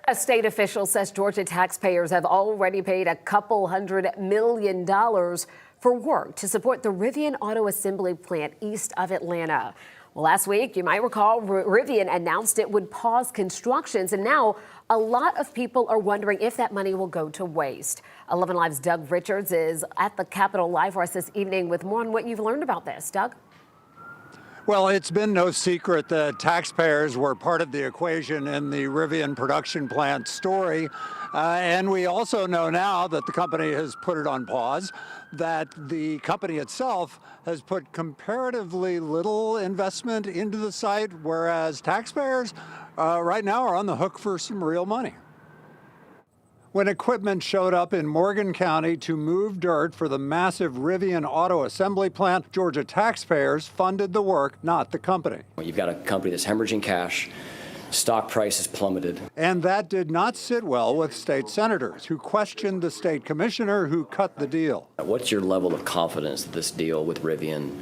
A state official says Georgia taxpayers have already paid a couple $100 million for work to support the Rivian auto assembly plant east of Atlanta. Well, last week, you might recall, Rivian announced it would pause constructions, and now a lot of people are wondering if that money will go to waste. 11 Live's Doug Richards is at the Capitol Live for us this evening with more on what you've learned about this. Doug? Well, it's been no secret that taxpayers were part of the equation in the Rivian production plant story. And we also know now that the company has put it on pause, that the company itself has put comparatively little investment into the site, whereas taxpayers right now are on the hook for some real money. When equipment showed up in Morgan County to move dirt for the massive Rivian auto assembly plant, Georgia taxpayers funded the work, not the company. You've got a company that's hemorrhaging cash. Stock price has plummeted. And that did not sit well with state senators who questioned the state commissioner who cut the deal. What's your level of confidence that this deal with Rivian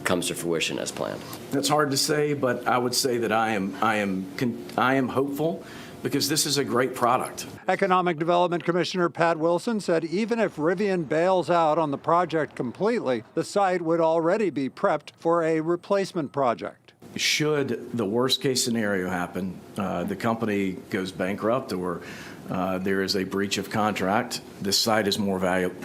comes to fruition as planned? It's hard to say, but I would say that I am hopeful, because this is a great product. Economic Development Commissioner Pat Wilson said even if Rivian bails out on the project completely, the site would already be prepped for a replacement project. Should the worst case scenario happen, the company goes bankrupt or there is a breach of contract, this site is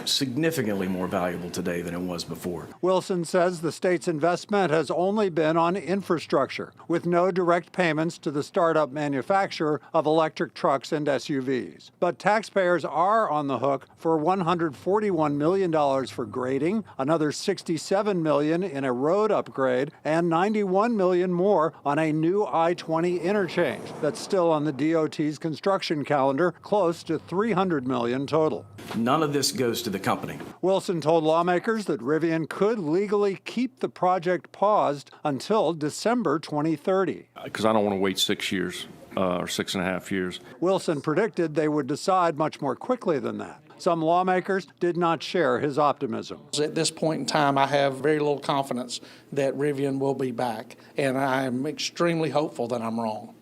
significantly more valuable today than it was before. Wilson says the state's investment has only been on infrastructure, with no direct payments to the startup manufacturer of electric trucks and SUVs. But taxpayers are on the hook for $141 million for grading, another $67 million in a road upgrade, and $91 million more on a new I-20 interchange that's still on the DOT's construction calendar, close to $300 million total. None of this goes to the company. Wilson told lawmakers that Rivian could legally keep the project paused until December 2030. Because I don't want to wait 6 years or 6.5 years. Wilson predicted they would decide much more quickly than that. Some lawmakers did not share his optimism. At this point in time, I have very little confidence that Rivian will be back, and I am extremely hopeful that I'm wrong.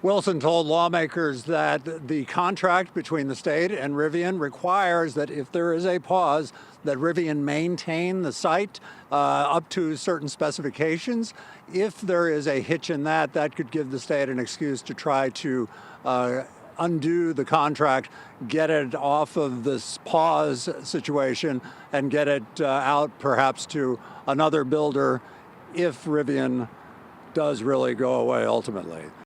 Wilson told lawmakers that the contract between the state and Rivian requires that if there is a pause, that Rivian maintain the site up to certain specifications. If there is a hitch in that, that could give the state an excuse to try to undo the contract, get it off of this pause situation, and get it out perhaps to another builder if Rivian does really go away ultimately.